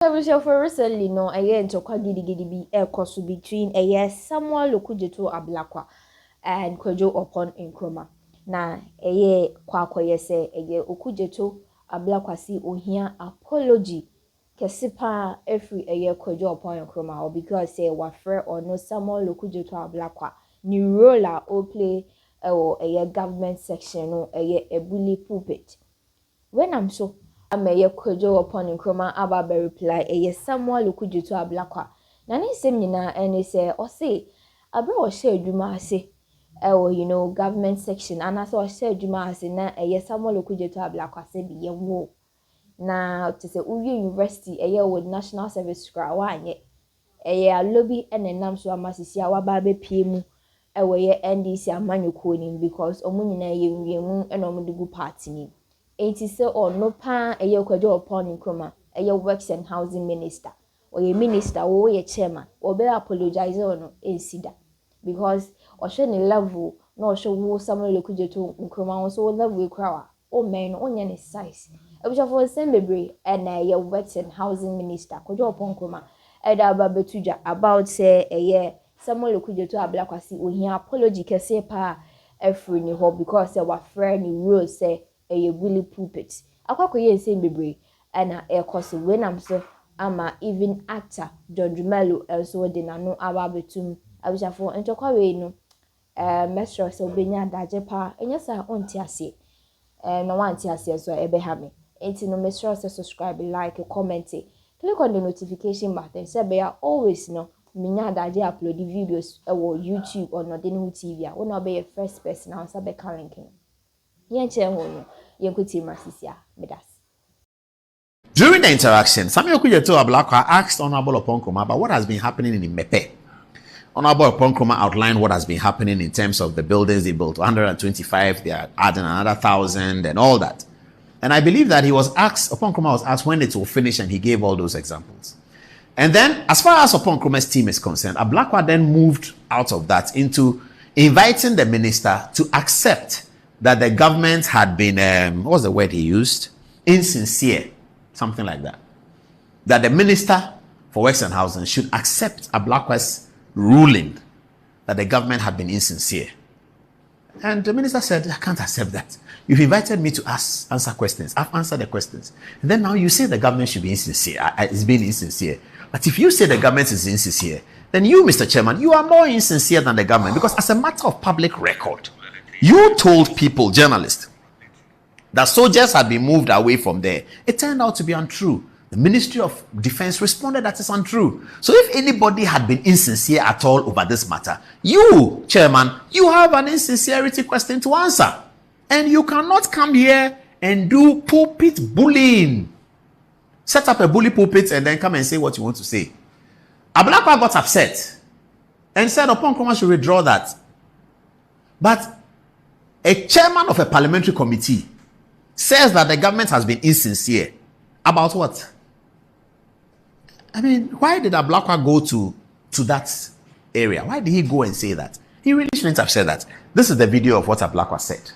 For recently, no, I hear into gidi course between a year Samuel Okudzeto Ablakwa and Kojo Oppong Nkrumah. Na a year kwakwa say a year Okudzeto Ablakwa si ohia apology kesipa every a year Kojo Oppong Nkrumah or because say wafre or no Samuel Okudzeto Ablakwa ni role or play or a year government section or a year a bully pulpit. When I'm so I'm a Kojo Oppong Nkrumah aba reply a Samuel Okudzeto Ablakwa. Na ne sem nyina ene say or say abra o share adwuma ase you know government section and as o share adwuma ase na a Samuel Okudzeto Ablakwa say be ye wo. Na to say Ű University with national service scra wa anye a lobby ene nam so amasisi a waba be pie mu ye NDC amanyuko ni because omo nyina ye wiemu ene omo de gu party ni. It is or no pan a Ű Kojo Oppong Nkrumah, a works and housing minister, or a minister or a chairman, or be apologise on insida. Because or share level, no show Samuel Okudzeto Nkrumah so level crowd, or men on any size. I wish for assembly and a works and housing minister, Kojo Oppong Nkrumah, Eda Babetuja about say a year Samuel Okudzeto Ablakwa si or he apology can say pa every new hope because they were friend rules say. A bully pulpit. Akwakoye nsem bebre na e course when am so ama even actor John Dumelo also de nano aba betum abishafo ntokwa we no mesro so benya daje pa enya sa onti ase no wanti ase so ebe ha me enti no mesro so subscribe like comment click on the notification button so be always no minya daje upload the videos or YouTube or no denu TV a wona be first person na so be linking. During the interaction, Samuel Okudzeto Ablakwa asked Honorable Oppong Nkrumah about what has been happening in Mepe. Honorable Oppong Nkrumah outlined what has been happening in terms of the buildings they built, 125, they are adding another 1,000 and all that. And I believe that Oppong Nkrumah was asked when it will finish and he gave all those examples. And then, as far as Oppong Nkrumah's team is concerned, Ablakwa then moved out of that into inviting the minister to accept that the government had been, what was the word he used? Insincere, something like that. That the Minister for Works and Housing should accept Ablakwa's ruling that the government had been insincere. And the minister said, I can't accept that. You've invited me to answer questions. I've answered the questions. And then now you say the government should be insincere. It's being insincere. But if you say the government is insincere, then you, Mr. Chairman, you are more insincere than the government because as a matter of public record, you told people, journalists, that soldiers had been moved away from there. It turned out to be untrue. The Ministry of Defense responded that it's untrue. So if anybody had been insincere at all over this matter, you, Chairman, you have an insincerity question to answer. And you cannot come here and do pulpit bullying. Set up a bully pulpit and then come and say what you want to say. Ablakwa got upset and said Oppong Nkrumah should withdraw that. But a chairman of a parliamentary committee says that the government has been insincere. About what? I mean, why did Ablakwa go to that area? Why did he go and say that? He really shouldn't have said that. This is the video of what Ablakwa said.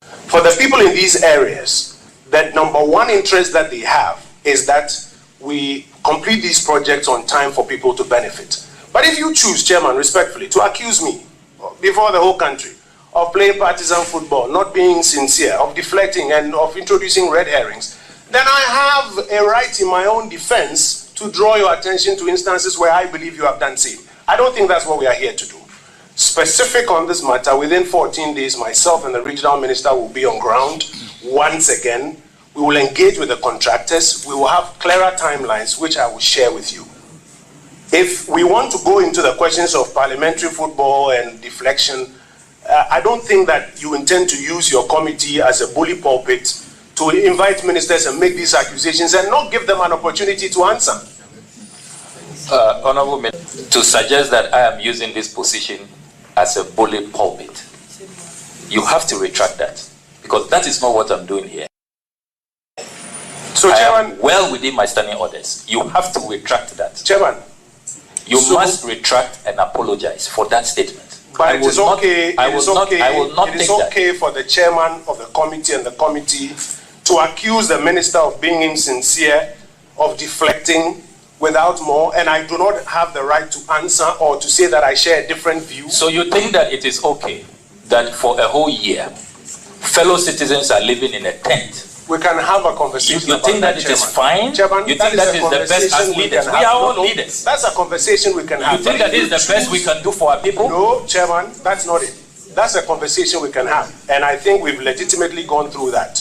For the people in these areas, the number one interest that they have is that we complete these projects on time for people to benefit. But if you choose, Chairman, respectfully, to accuse me before the whole country of playing partisan football, not being sincere, of deflecting and of introducing red herrings, then I have a right in my own defense to draw your attention to instances where I believe you have done same. I don't think that's what we are here to do. Specific on this matter, within 14 days, myself and the regional minister will be on ground once again. We will engage with the contractors. We will have clearer timelines, which I will share with you. If we want to go into the questions of parliamentary football and deflection, I don't think that you intend to use your committee as a bully pulpit to invite ministers and make these accusations and not give them an opportunity to answer. Honorable Minister, to suggest that I am using this position as a bully pulpit, you have to retract that, because that is not what I'm doing here. So, Chairman, well within my standing orders. You have to retract that. Chairman, you must retract and apologize for that statement. But it is okay. I will not It is okay for the chairman of the committee and the committee to accuse the minister of being insincere of deflecting without more, and I do not have the right to answer or to say that I share a different view. So you think that it is okay that for a whole year, fellow citizens are living in a tent? We can have a conversation. You think that it is fine? Chairman, You think that is the best as leaders? We are all leaders. That's a conversation we can have. You think that is the best we can do for our people? No, Chairman, that's not it. That's a conversation we can have. And I think we've legitimately gone through that.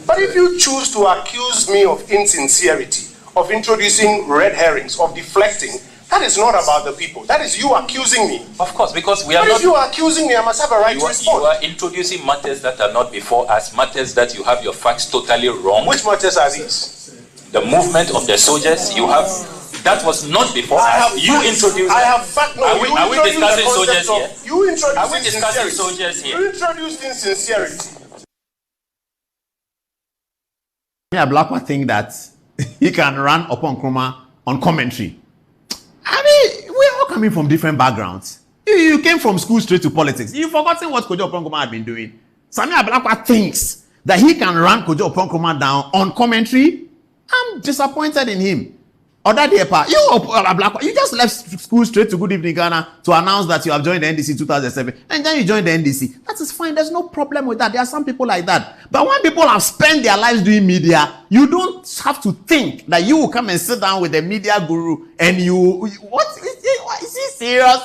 But if you choose to accuse me of insincerity, of introducing red herrings, of deflecting, that is not about the people. That is you accusing me. Of course, because we are but not... if you are accusing me, I must have a right to respond. You are introducing matters that are not before us, matters that you have your facts totally wrong. Which matters are these? The movement of the soldiers, you have... That was not before us. You introduced... I have fact... No, are we discussing soldiers here? You introduced Are we discussing insincerity. soldiers here? You introduced insincerity. Ablakwa think that he can run Oppong Nkrumah on commentary. I mean, we're all coming from different backgrounds. You came from school straight to politics. You've forgotten what Kojo Oppong Nkrumah had been doing. Ablakwa thinks that he can run Kojo Oppong Nkrumah down on commentary. I'm disappointed in him. Other day, Ablakwa, you just left school straight to Good Evening Ghana to announce that you have joined the NDC in 2007, and then you joined the NDC. That is fine. There's no problem with that. There are some people like that. But when people have spent their lives doing media, you don't have to think that you will come and sit down with a media guru and what is he serious?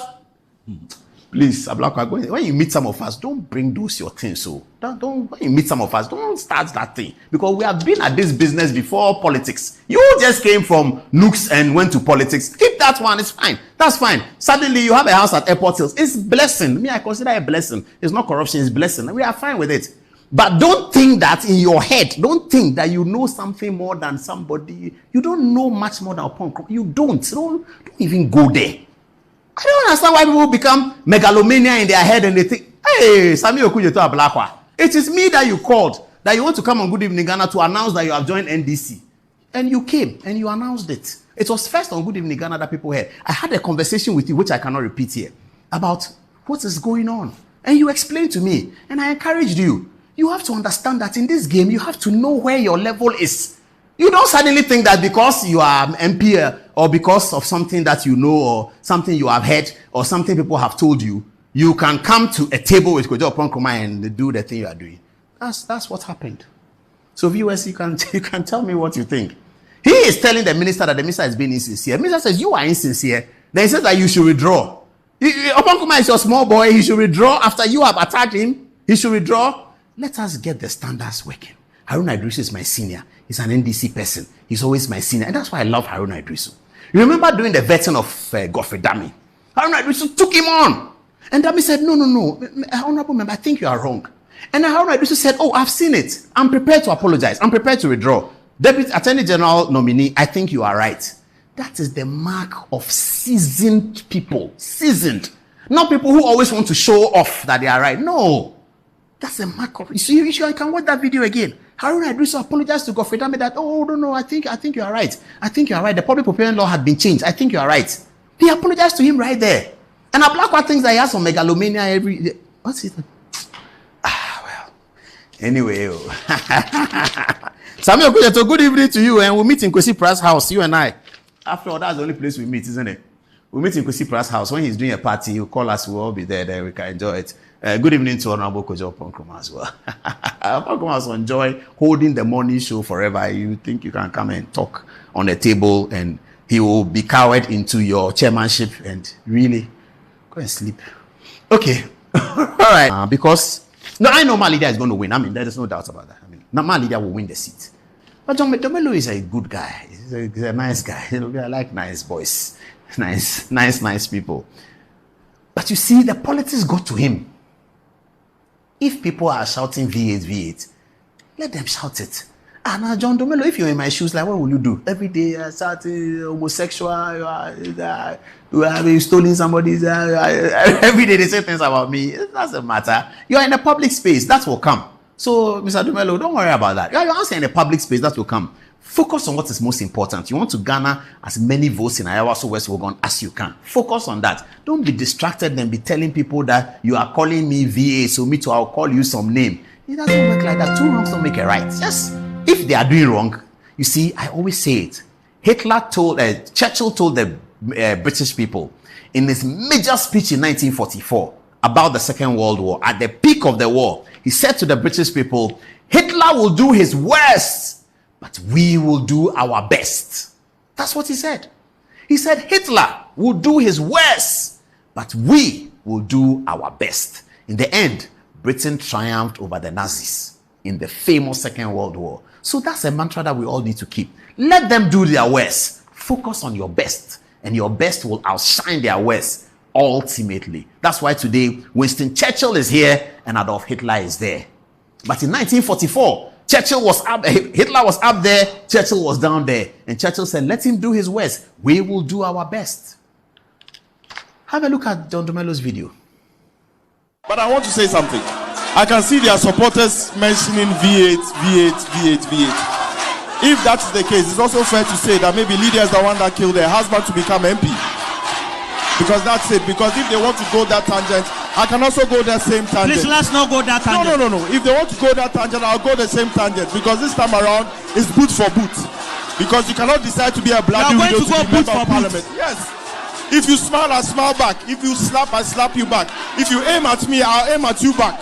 Please, Ablakwa, when you meet some of us, don't bring those your things. So don't when you meet some of us, don't start that thing, because we have been at this business before politics. You just came from Nooks and went to politics. Keep that one. It's fine. That's fine. Suddenly you have a house at Airport Hills. It's blessing. Me, I consider it a blessing. It's not corruption. It's blessing. We are fine with it. But don't think that in your head. Don't think that you know something more than somebody. You don't know much more than Oppong Nkrumah. You don't even go there. I don't understand why people become megalomania in their head and they think, hey, Okudzeto Ablakwa, it is me that you called, that you want to come on Good Evening Ghana to announce that you have joined NDC. And you came and you announced it. It was first on Good Evening Ghana that people heard. I had a conversation with you, which I cannot repeat here, about what is going on. And you explained to me, and I encouraged you. You have to understand that in this game, you have to know where your level is. You don't suddenly think that because you are MP or because of something that you know or something you have heard or something people have told you, you can come to a table with Kojo Oppong Nkrumah and do the thing you are doing. That's what happened. So viewers, you can tell me what you think. He is telling the minister that the minister is being insincere. The minister says you are insincere. Then he says that you should withdraw. Oppong Nkrumah is your small boy. He should withdraw after you have attacked him. He should withdraw. Let us get the standards working. Haruna Iddrisu is my senior. He's an NDC person. He's always my senior. And that's why I love Haruna Iddrisu. You remember doing the vetting of Godfrey Dami? Haruna Iddrisu took him on. And Dami said, no, honorable member, I think you are wrong. And then Haruna Iddrisu said, oh, I've seen it. I'm prepared to apologize. I'm prepared to withdraw. Deputy Attorney General nominee, I think you are right. That is the mark of seasoned people. Seasoned. Not people who always want to show off that they are right. No. That's a mark of... You see, I can watch that video again. Haruna Iddrisu apologized to Godfrey Dami that, oh, no, I think you are right. I think you are right. The public procurement law had been changed. I think you are right. He apologized to him right there. And Ablakwa thinks that he has some megalomania every day. What's it? Well. Anyway. Samuel Okudzeto, good evening to you. And we'll meet in Kwesi Pra's house, you and I. After all, that's the only place we meet, isn't it? We'll meet in Kwesi Pra's house. When he's doing a party, he'll call us. We'll all be there. Then we can enjoy it. Good evening to Honorable Kojo Oppong Nkrumah as well. Oppong Nkrumah has enjoyed holding the morning show forever. You think you can come and talk on the table and he will be cowered into your chairmanship and really go and sleep. Okay. All right. Because I know my leader is going to win. I mean, there's no doubt about that. I mean, my leader will win the seat. But Domelo is a good guy. He's a nice guy. I like nice boys. Nice people. But you see, the politics got to him. If people are shouting V8, let them shout it. And now, John Domelo, if you're in my shoes, like, what will you do? Every day, shouting homosexual, you have stolen somebody's. Every day they say things about me. It doesn't matter. You're in a public space. That will come. So, Mr. Domelo, don't worry about that. You're also in a public space. That will come. Focus on what is most important. You want to garner as many votes in Ayawaso West Wuogon as you can. Focus on that. Don't be distracted and be telling people that you are calling me VA, so me too, I'll call you some name. It doesn't work like that. Two wrongs don't make a right. Yes. If they are doing wrong, you see, I always say it. Churchill told the British people in his major speech in 1944 about the Second World War, at the peak of the war, he said to the British people, Hitler will do his worst, but we will do our best. That's what he said. He said Hitler will do his worst, but we will do our best. In the end, Britain triumphed over the Nazis in the famous Second World War. So that's a mantra that we all need to keep. Let them do their worst. Focus on your best, and your best will outshine their worst ultimately. That's why today Winston Churchill is here and Adolf Hitler is there. But in 1944, Hitler was up there, Churchill was down there, and Churchill said, let him do his worst. We will do our best. Have a look at John Domelo's video. But I want to say something. I can see their supporters mentioning V8. If that's the case, it's also fair to say that maybe Lydia is the one that killed her husband to become MP. Because that's it. Because if they want to go that tangent, I can also go that same tangent. Please, let's not go that tangent. No. If they want to go that tangent, I'll go the same tangent. Because this time around, it's boot for boot. Because you cannot decide to be a black widow to be member of parliament. Yes. If you smile, I smile back. If you slap, I slap you back. If you aim at me, I'll aim at you back.